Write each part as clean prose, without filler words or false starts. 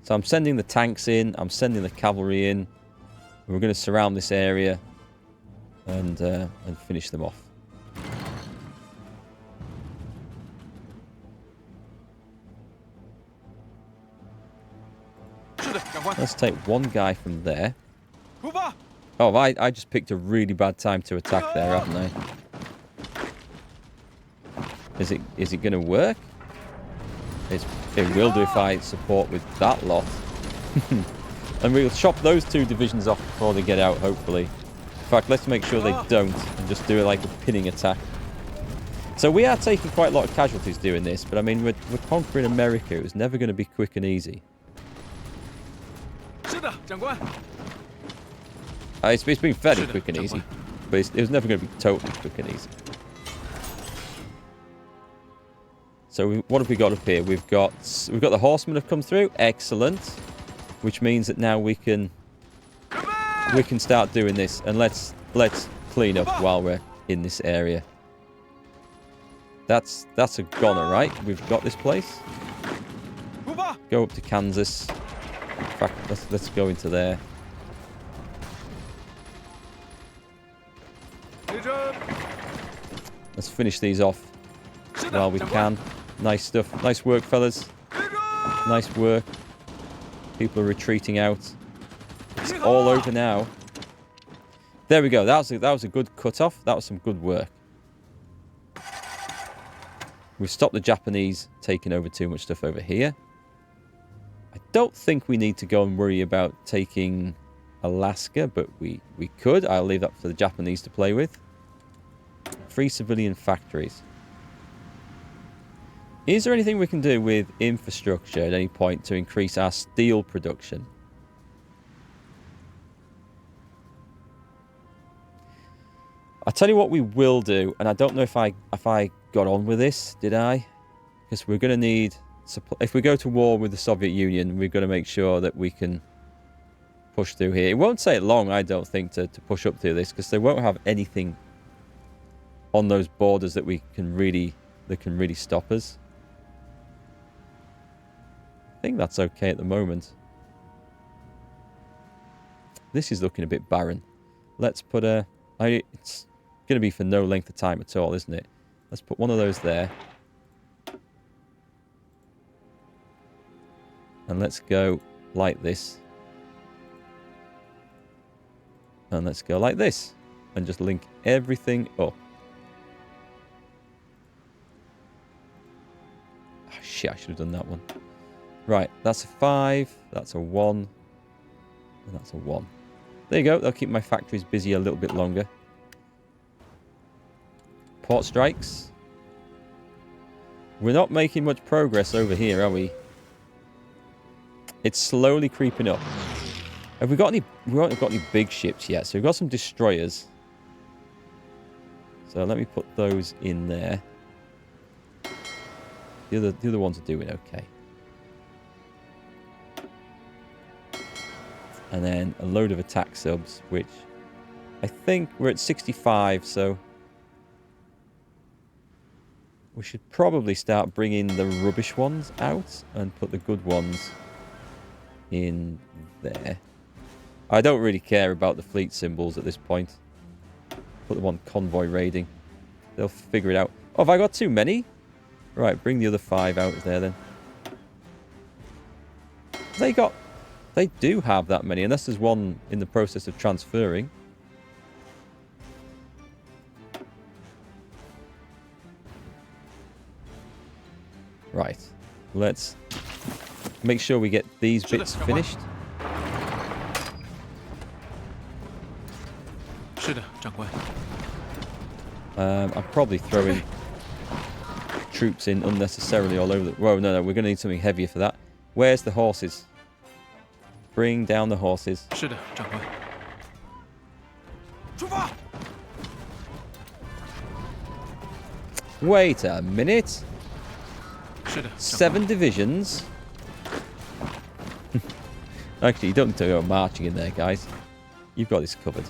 So I'm sending the tanks in. I'm sending the cavalry in. We're going to surround this area and finish them off. Let's take one guy from there. Oh, I just picked a really bad time to attack there, haven't I? Is it going to work? It will do if I support with that lot. And we'll chop those 2 divisions off before they get out, hopefully. In fact, let's make sure they don't and just do it like a pinning attack. So we are taking quite a lot of casualties doing this, but I mean, we're conquering America. It was never going to be quick and easy. It's been fairly quick and easy, but it was never going to be totally quick and easy. So what have we got up here? We've got the horsemen have come through. Excellent. Which means that now we can start doing this, and let's clean up while we're in this area. That's a goner, right? We've got this place. Go up to Kansas. In fact, let's go into there. Let's finish these off while we can. Nice stuff. Nice work, fellas. Nice work. People are retreating out. It's all over now. There we go. That was a good cut-off. That was some good work. We've stopped the Japanese taking over too much stuff over here. I don't think we need to go and worry about taking Alaska, but we could. I'll leave that for the Japanese to play with. Free civilian factories. Is there anything we can do with infrastructure at any point to increase our steel production? I'll tell you what we will do, and I don't know if I got on with this, did I? Because we're going to need... If we go to war with the Soviet Union, we're going to make sure that we can push through here. It won't take long, I don't think, to push up through this, because they won't have anything on those borders that can really stop us. I think that's okay at the moment. This is looking a bit barren. Let's put a... It's going to be for no length of time at all, isn't it? Let's put one of those there. And let's go like this. And let's go like this. And just link everything up. Oh, shit, I should have done that one. Right, that's a 5, that's a 1, and that's a 1. There you go, that'll keep my factories busy a little bit longer. Port strikes. We're not making much progress over here, are we? It's slowly creeping up. Have we got any... We haven't got any big ships yet, so we've got some destroyers. So let me put those in there. The other ones are doing okay. And then a load of attack subs, which I think we're at 65, so we should probably start bringing the rubbish ones out and put the good ones in there. I don't really care about the fleet symbols at this point. Put them on convoy raiding. They'll figure it out. Oh, have I got too many? Right, bring the other 5 out there then. They do have that many, unless there's one in the process of transferring. Right. Let's make sure we get these bits finished. I'm probably throwing troops in unnecessarily all over the... Whoa, no, we're going to need something heavier for that. Where's the horses? Bring down the horses. Wait a minute. 7 divisions? Actually, you don't need to go marching in there, guys. You've got this covered.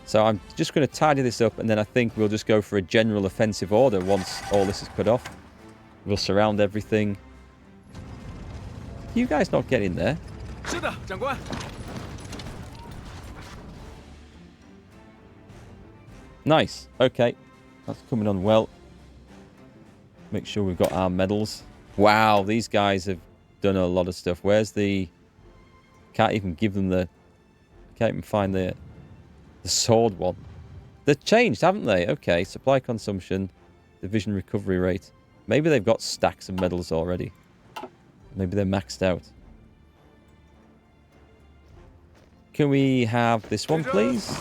So I'm just going to tidy this up, and then I think we'll just go for a general offensive order once all this is cut off. We'll surround everything. You guys not get in there? Nice. Okay. That's coming on well. Make sure we've got our medals. Wow, these guys have done a lot of stuff. Where's the... Can't even give them the... Can't even find the sword one. They've changed, haven't they? Okay, supply consumption, division recovery rate. Maybe they've got stacks of medals already. Maybe they're maxed out. Can we have this one, please?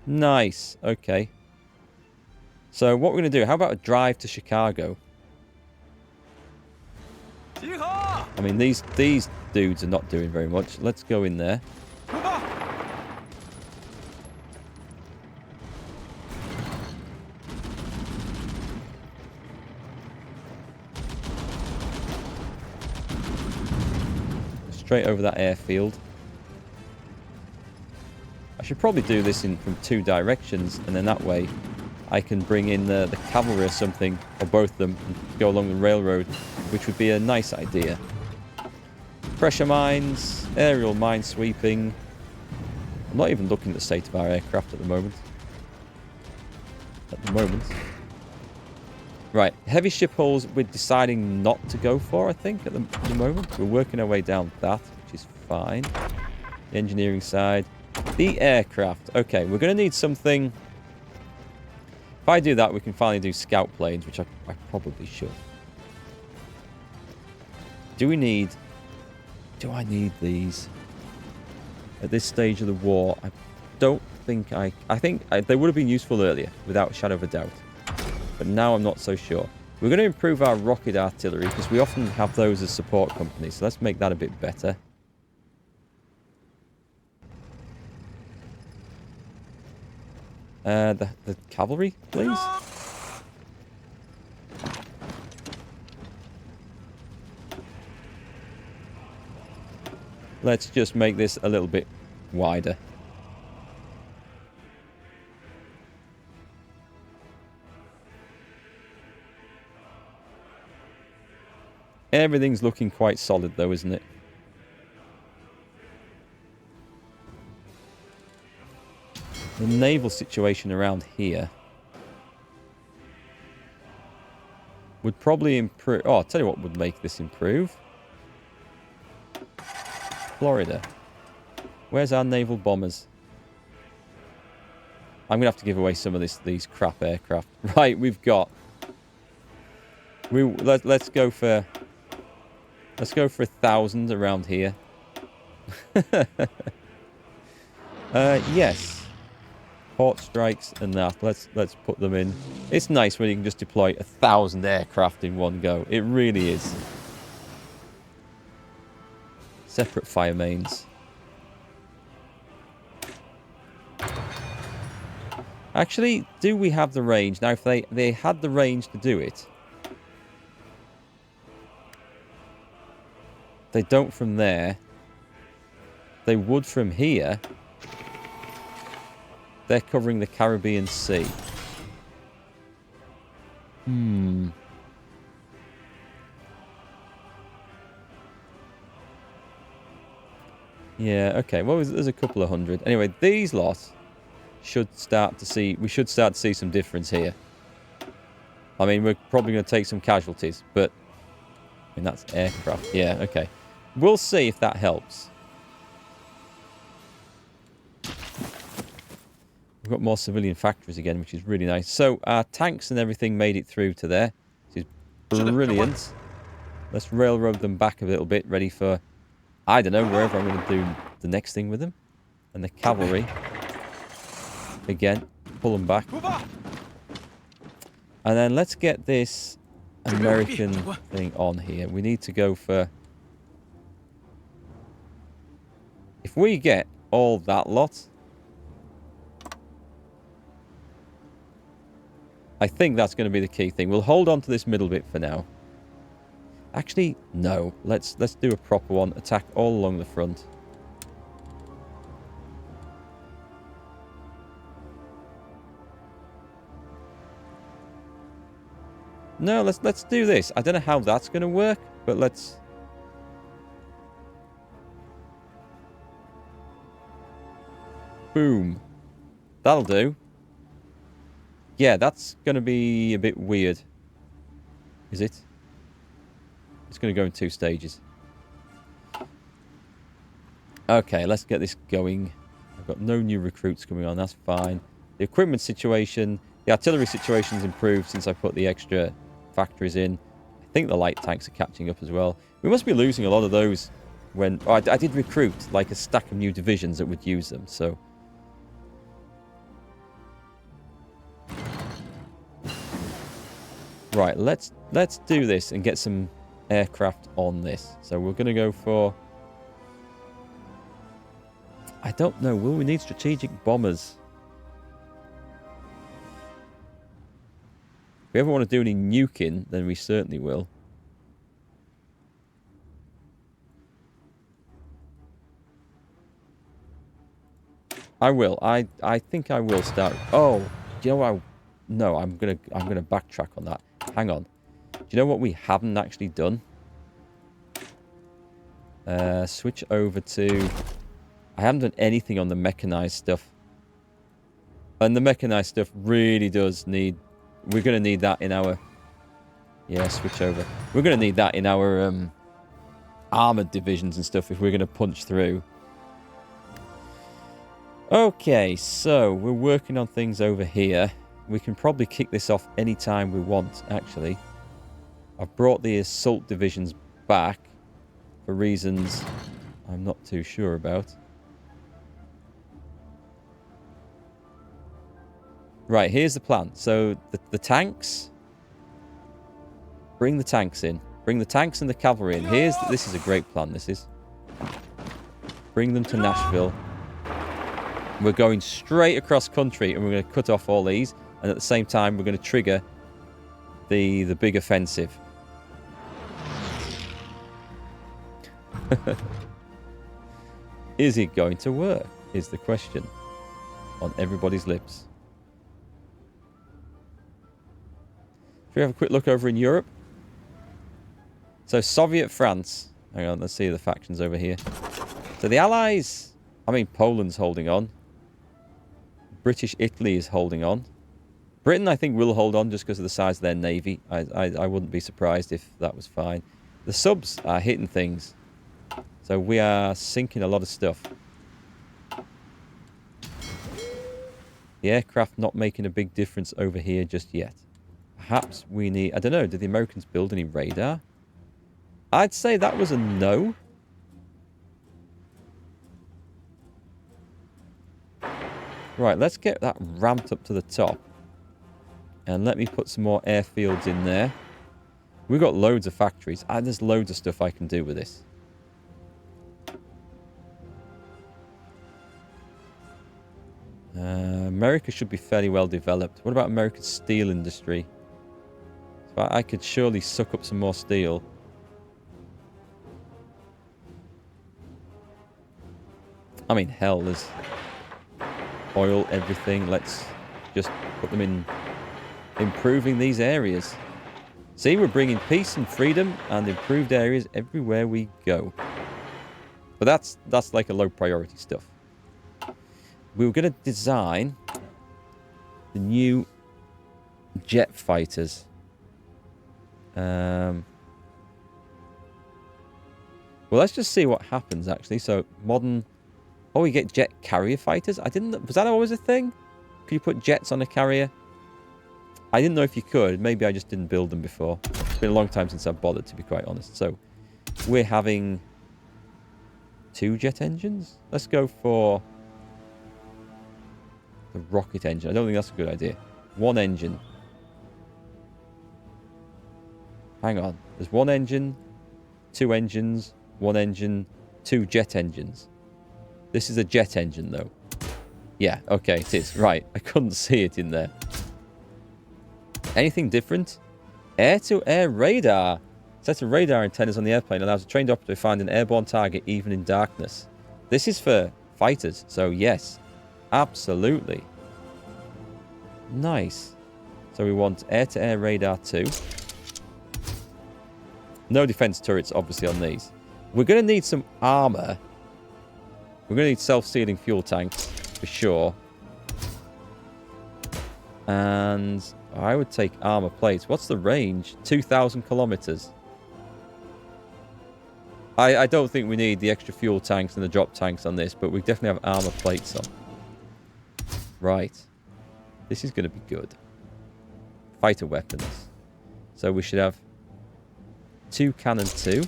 Nice. Okay. So what we're going to do, how about a drive to Chicago? I mean, these dudes are not doing very much. Let's go in there. Straight over that airfield. I should probably do this from 2 directions, and then that way I can bring in the cavalry or something, or both of them, and go along the railroad, which would be a nice idea. Pressure mines, aerial mine sweeping. I'm not even looking at the state of our aircraft at the moment. Right, heavy ship hulls we're deciding not to go for, I think, at the moment. We're working our way down that, which is fine. The engineering side. The aircraft. Okay, we're going to need something... If I do that, we can finally do scout planes, which I probably should. Do I need these? At this stage of the war, I don't think I think they would have been useful earlier, without a shadow of a doubt. But now I'm not so sure. We're going to improve our rocket artillery, because we often have those as support companies. So let's make that a bit better. The cavalry, please. Let's just make this a little bit wider. Everything's looking quite solid though, isn't it? The naval situation around here would probably improve. Oh, I'll tell you what would make this improve. Florida. Where's our naval bombers? I'm going to have to give away some of these crap aircraft. Right, we've got... Let's go for 1,000 around here. Yes. Port strikes and that. Let's put them in. It's nice when you can just deploy 1,000 aircraft in one go. It really is. Separate fire mains. Actually, do we have the range? Now, if they had the range to do it, they don't from there. They would from here. They're covering the Caribbean Sea. Yeah, okay. Well, there's a couple of hundred. Anyway, these lot should start to see... We should start to see some difference here. I mean, we're probably going to take some casualties, but... I mean, that's aircraft. Yeah, okay. We'll see if that helps. We've got more civilian factories again, which is really nice. So, our tanks and everything made it through to there. This is brilliant. Let's railroad them back a little bit, ready for... I don't know, wherever I'm going to do the next thing with them. And the cavalry. Again, pull them back. And then let's get this American thing on here. We need to go for... If we get all that lot... I think that's going to be the key thing. We'll hold on to this middle bit for now. Actually, no. Let's do a proper one. Attack all along the front. No, let's do this. I don't know how that's going to work, but let's... Boom. That'll do. Yeah, that's going to be a bit weird. Is it? It's going to go in 2 stages. Okay, let's get this going. I've got no new recruits coming on. That's fine. The equipment situation... The artillery situation's improved since I put the extra factories in. I think the light tanks are catching up as well. We must be losing a lot of those when... Oh, I did recruit like a stack of new divisions that would use them, so... Right, let's do this and get some aircraft on this. So we're going to go for... I don't know. Will we need strategic bombers? If we ever want to do any nuking, then we certainly will. I will. I think I will start... Oh, do you know what? No, I'm gonna backtrack on that. Hang on. Do you know what we haven't actually done? Switch over to... I haven't done anything on the mechanized stuff. And the mechanized stuff really does need... We're going to need that in our... Yeah, switch over. We're going to need that in our armored divisions and stuff if we're going to punch through. Okay, so we're working on things over here. We can probably kick this off anytime we want, actually. I've brought the assault divisions back for reasons I'm not too sure about. Right, here's the plan. So, the tanks... Bring the tanks in. Bring the tanks and the cavalry in. This is a great plan, this is. Bring them to Nashville. We're going straight across country and we're going to cut off all these. And at the same time, we're going to trigger the big offensive. Is it going to work? Is the question on everybody's lips. Should we have a quick look over in Europe? So Soviet France. Hang on, let's see the factions over here. So the Allies, I mean Poland's holding on. British Italy is holding on. Britain, I think, will hold on just because of the size of their navy. I wouldn't be surprised if that was fine. The subs are hitting things. So we are sinking a lot of stuff. The aircraft not making a big difference over here just yet. Perhaps we need... I don't know, did the Americans build any radar? I'd say that was a no. Right, let's get that ramped up to the top. And let me put some more airfields in there. We've got loads of factories. And there's loads of stuff I can do with this. America should be fairly well developed. What about America's steel industry? So I could surely suck up some more steel. I mean, hell, there's oil, everything. Let's just put them in improving these areas. See, we're bringing peace and freedom and improved areas everywhere we go. But that's like a low priority stuff. We were going to design the new jet fighters. Well, let's just see what happens, actually. So, modern... Oh, we get jet carrier fighters? I didn't... Was that always a thing? Could you put jets on a carrier? I didn't know if you could. Maybe I just didn't build them before. It's been a long time since I've bothered, to be quite honest. So, we're having 2 jet engines? Let's go for the rocket engine. I don't think that's a good idea. 1 engine. Hang on. There's 1 engine, 2 engines, 1 engine, 2 jet engines. This is a jet engine, though. Yeah, okay, it is. Right, I couldn't see it in there. Anything different? Air-to-air radar. Set of radar antennas on the airplane allows a trained operator to find an airborne target even in darkness. This is for fighters, so yes. Absolutely. Nice. So we want air-to-air radar 2. No defense turrets, obviously, on these. We're going to need some armor. We're going to need self-sealing fuel tanks, for sure. And I would take armor plates. What's the range? 2,000 kilometers. I don't think we need the extra fuel tanks and the drop tanks on this, but we definitely have armor plates on. Right. This is going to be good. Fighter weapons. So we should have 2 cannon 2.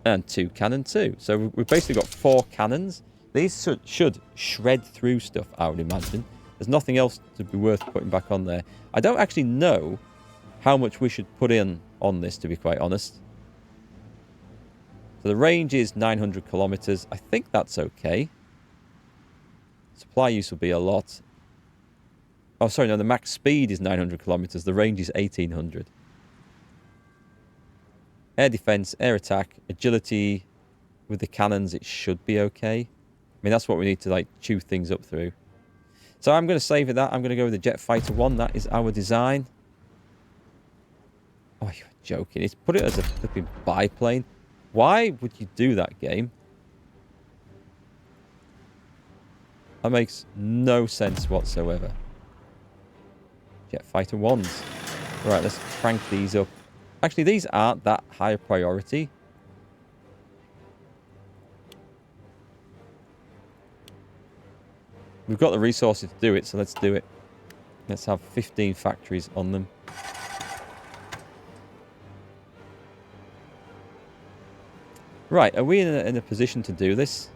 And 2 cannon 2. So we've basically got 4 cannons. These should shred through stuff, I would imagine. There's nothing else to be worth putting back on there. I don't actually know how much we should put in on this, to be quite honest. So the range is 900 kilometers. I think that's okay. Supply use will be a lot. Oh, sorry, no, the max speed is 900 kilometers. The range is 1800. Air defense, air attack, agility with the cannons, it should be okay. I mean, that's what we need to, like, chew things up through. So I'm going to save it that. I'm going to go with the Jet Fighter 1. That is our design. Oh, you're joking. It's put it as a flipping biplane. Why would you do that, game? That makes no sense whatsoever. Jet Fighter 1s. Right, let's crank these up. Actually, these aren't that high a priority. We've got the resources to do it, so let's do it. Let's have 15 factories on them. Right, are we in a position to do this?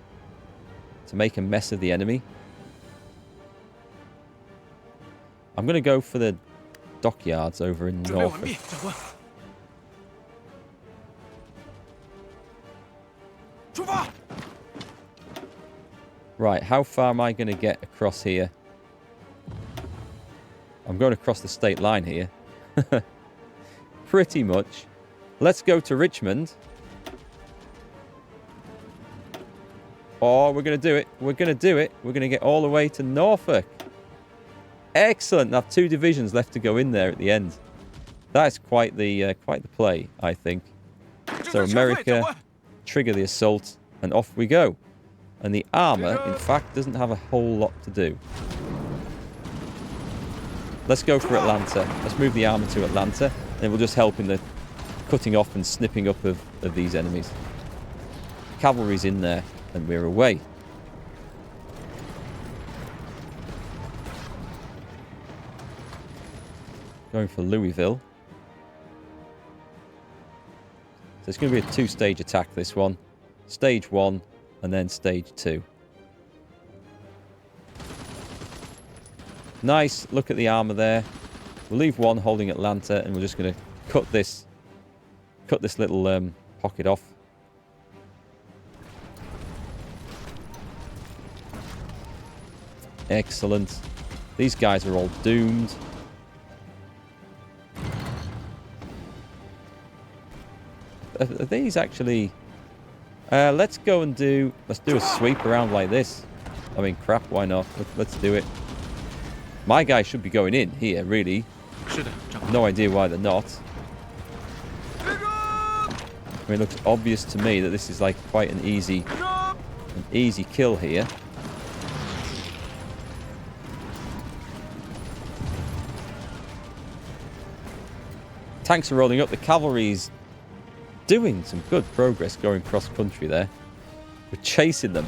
To make a mess of the enemy? I'm going to go for the dockyards over in Norfolk. Right, how far am I going to get across here? I'm going across the state line here. Pretty much. Let's go to Richmond. Oh, we're going to do it. We're going to do it. We're going to get all the way to Norfolk. Excellent. I have 2 divisions left to go in there at the end. That's quite the play, I think. So America, trigger the assault, and off we go. And the armor, in fact, doesn't have a whole lot to do. Let's go for Atlanta. Let's move the armor to Atlanta, and it will just help in the cutting off and snipping up of these enemies. Cavalry's in there, and we're away. Going for Louisville. So it's going to be a 2-stage attack, this one. Stage 1, and then stage 2. Nice. Look at the armor there. We'll leave one holding Atlanta, and we're just going to cut this little pocket off. Excellent. These guys are all doomed. Are these actually... let's go and do... Let's do a sweep around like this. I mean, crap, why not? Let's do it. My guy should be going in here, really. No idea why they're not. I mean, it looks obvious to me that this is like quite an easy kill here. Tanks are rolling up. The cavalry's doing some good progress going cross country there. We're chasing them.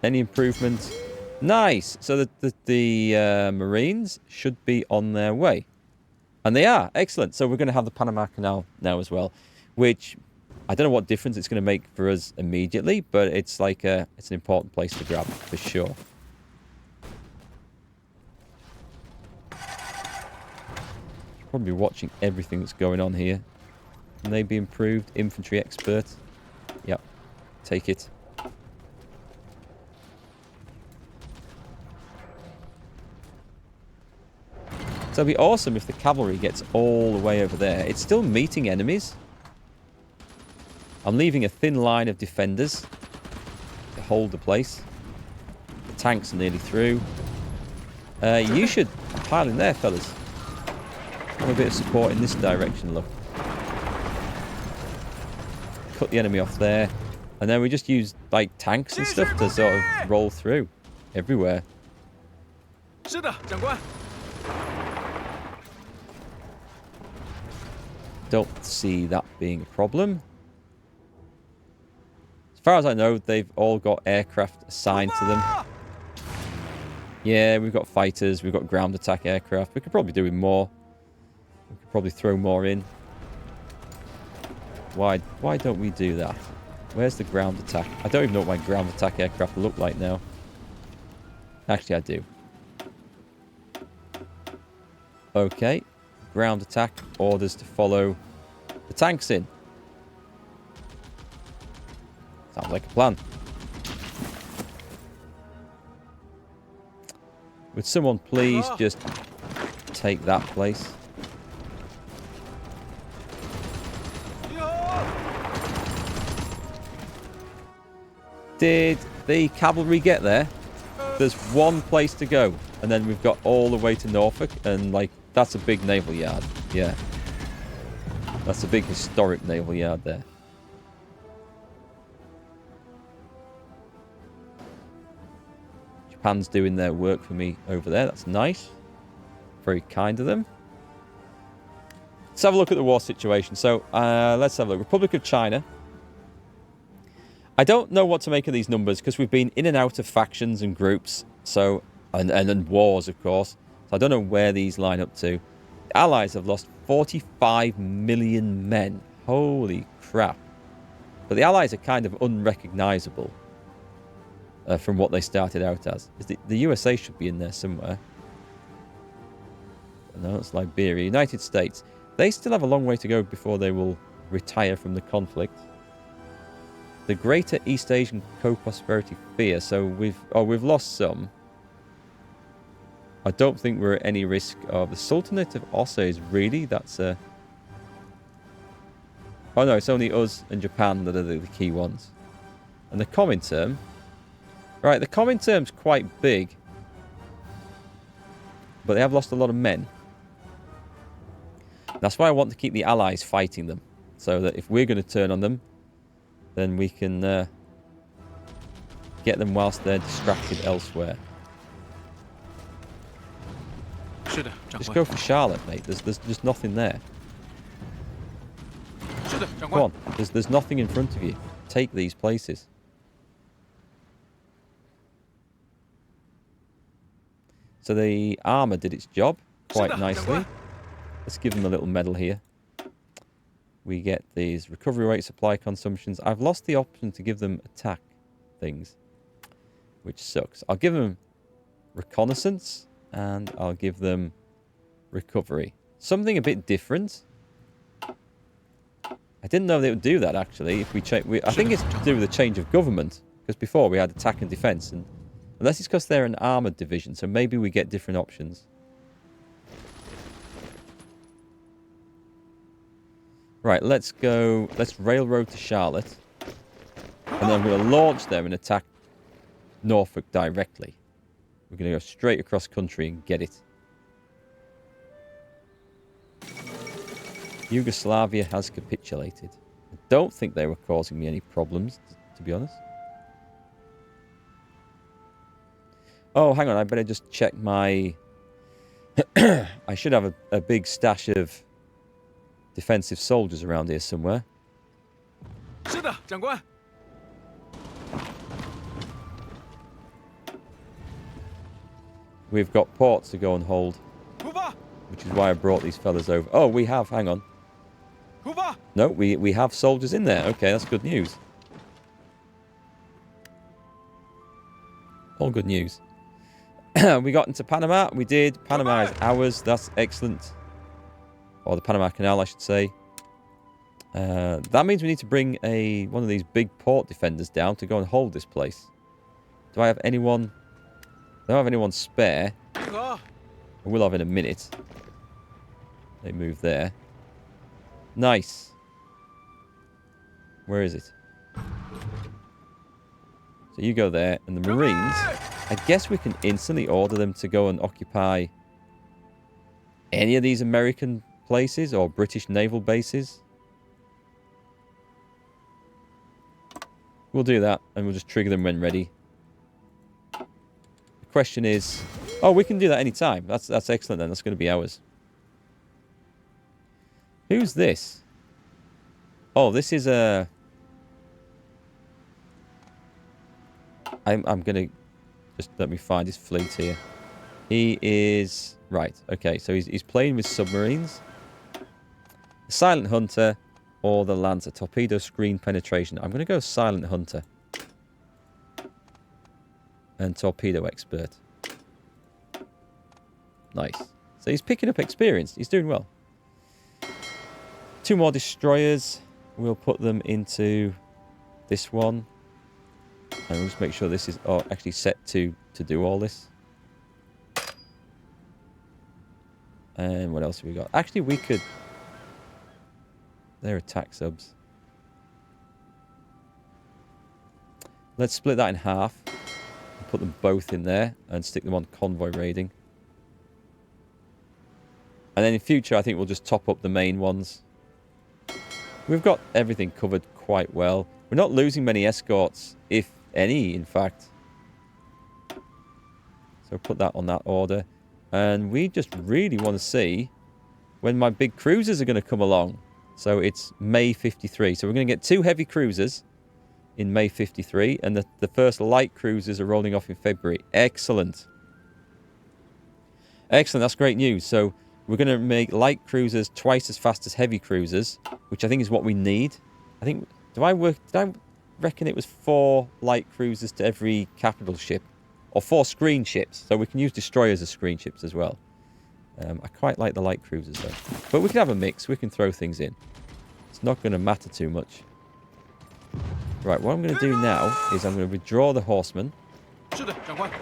Any improvements? Nice. So the Marines should be on their way. And they are. Excellent. So we're going to have the Panama Canal now as well, which I don't know what difference it's going to make for us immediately, but it's like it's an important place to grab for sure. Probably watching everything that's going on here. Can they be improved? Infantry expert. Yep. Take it. So it'd be awesome if the cavalry gets all the way over there. It's still meeting enemies. I'm leaving a thin line of defenders to hold the place. The tanks are nearly through. You should pile in there, fellas. Have a bit of support in this direction, look. Cut the enemy off there. And then we just use, like, tanks and stuff to sort of roll through everywhere. Don't see that being a problem. As far as I know, they've all got aircraft assigned to them. Yeah, we've got fighters, we've got ground attack aircraft. We could probably do with more. We could probably throw more in. Why don't we do that? Where's the ground attack? I don't even know what my ground attack aircraft look like now. Actually, I do. Okay. Ground attack. Orders to follow the tanks in. Sounds like a plan. Would someone please just take that place? Did the cavalry get there? There's one place to go, and then we've got all the way to Norfolk, and like that's a big naval yard. Yeah, that's a big historic naval yard there. Japan's doing their work for me over there. That's nice. Very kind of them. Let's have a look at the war situation. So let's have a look. Republic of China. I don't know what to make of these numbers because we've been in and out of factions and groups, so and wars, of course. So I don't know where these line up to. The Allies have lost 45 million men. Holy crap. But the Allies are kind of unrecognisable from what they started out as. The USA should be in there somewhere. No, it's Liberia. United States. They still have a long way to go before they will retire from the conflict. The Greater East Asian Co-Prosperity Sphere. So we've lost some. I don't think we're at any risk of the Sultanate of Osses. Really, that's a. Oh no, it's only us and Japan that are the key ones. And the Comintern. Right, the Comintern's quite big, but they have lost a lot of men. That's why I want to keep the Allies fighting them, so that if we're going to turn on them, then we can get them whilst they're distracted elsewhere. Just go for Charlotte, mate. There's just nothing there. Come on. There's nothing in front of you. Take these places. So the armour did its job quite nicely. Let's give them a little medal here. We get these recovery rate, supply consumptions. I've lost the option to give them attack things, which sucks. I'll give them reconnaissance and I'll give them recovery. Something a bit different. I didn't know they would do that actually. If we change, I think it's to do with the change of government, because before we had attack and defense, and unless it's because they're an armored division, so maybe we get different options. Right, let's go. Let's railroad to Charlotte. And then we're going to launch there and attack Norfolk directly. We're going to go straight across country and get it. Yugoslavia has capitulated. I don't think they were causing me any problems, to be honest. Oh, hang on. I better just check my... I should have a big stash of defensive soldiers around here somewhere. We've got ports to go and hold, which is why I brought these fellas over. Oh, we have. Hang on. No, we have soldiers in there. Okay, that's good news. All good news. We got into Panama. We did. Panama is ours. That's excellent. Or the Panama Canal, I should say. That means we need to bring one of these big port defenders down to go and hold this place. Do I have anyone? I don't have anyone spare. We'll have in a minute. They move there. Nice. Where is it? So you go there, and the Marines, I guess we can instantly order them to go and occupy any of these American places or British naval bases. We'll do that, and we'll just trigger them when ready. The question is... Oh, we can do that anytime. That's excellent then. That's going to be ours. Who's this? Oh, this is a... I'm going to... Just let me find his fleet here. He is... Right, okay. So he's playing with submarines. The Silent Hunter or the Lancer. Torpedo screen penetration. I'm going to go Silent Hunter. And Torpedo Expert. Nice. So he's picking up experience. He's doing well. 2 more destroyers. We'll put them into this one. And we'll just make sure this is actually set to do all this. And what else have we got? Actually, we could... They're attack subs. Let's split that in half. And put them both in there and stick them on convoy raiding. And then in future, I think we'll just top up the main ones. We've got everything covered quite well. We're not losing many escorts, if any, in fact. So put that on that order. And we just really want to see when my big cruisers are going to come along. So it's May 53. So we're going to get 2 heavy cruisers in May 53. And the first light cruisers are rolling off in February. Excellent. Excellent. That's great news. So we're going to make light cruisers twice as fast as heavy cruisers, which I think is what we need. I think... Did I reckon it was 4 light cruisers to every capital ship? Or 4 screen ships. So we can use destroyers as screen ships as well. I quite like the light cruisers though. But we can have a mix. We can throw things in. It's not going to matter too much. Right, what I'm going to do now is I'm going to withdraw the horsemen.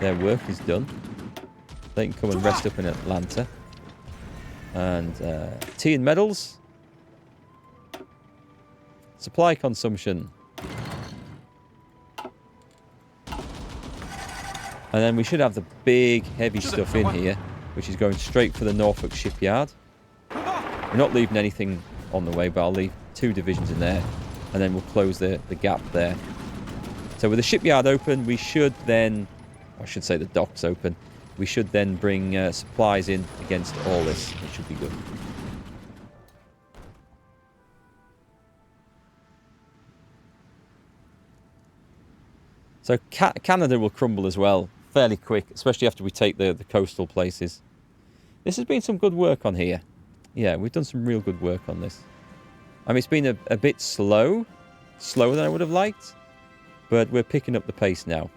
Their work is done. They can come and rest up in Atlanta. And tea and medals. Supply consumption. And then we should have the big, heavy stuff in here, which is going straight for the Norfolk shipyard. We're not leaving anything on the way, but I'll leave 2 divisions in there. And then we'll close the gap there. So with the shipyard open, we should then... I should say the docks open. We should then bring supplies in against all this, which should be good. So Canada will crumble as well, fairly quick, especially after we take the coastal places. This has been some good work on here. Yeah, we've done some real good work on this. I mean, it's been a bit slower than I would have liked, but we're picking up the pace now.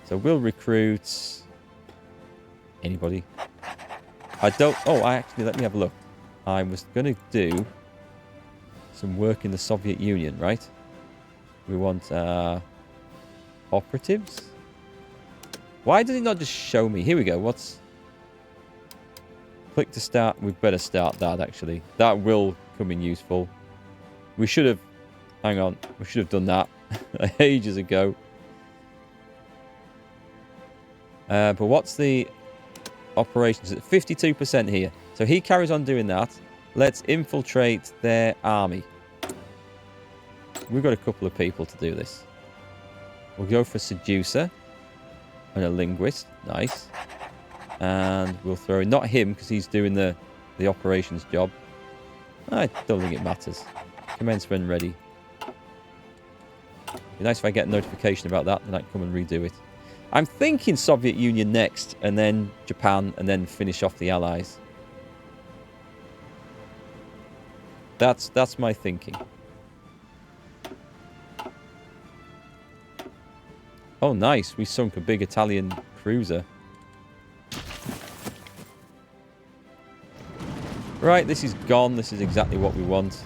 So we'll recruit... Anybody? I don't... Oh, actually, let me have a look. I was going to do some work in the Soviet Union, right? We want operatives. Why did it not just show me? Here we go. What's... Click to start. We better start that, actually. That will come in useful. We should have... Hang on. We should have done that ages ago. But what's the operations? At 52% here. So he carries on doing that. Let's infiltrate their army. We've got a couple of people to do this. We'll go for a seducer and a linguist. Nice. And we'll throw in... Not him, because he's doing the operations job. I don't think it matters. Commence when ready. Be nice if I get a notification about that, and I can come and redo it. I'm thinking Soviet Union next, and then Japan, and then finish off the Allies. That's my thinking. Oh, nice. We sunk a big Italian cruiser. Right, this is gone. This is exactly what we want.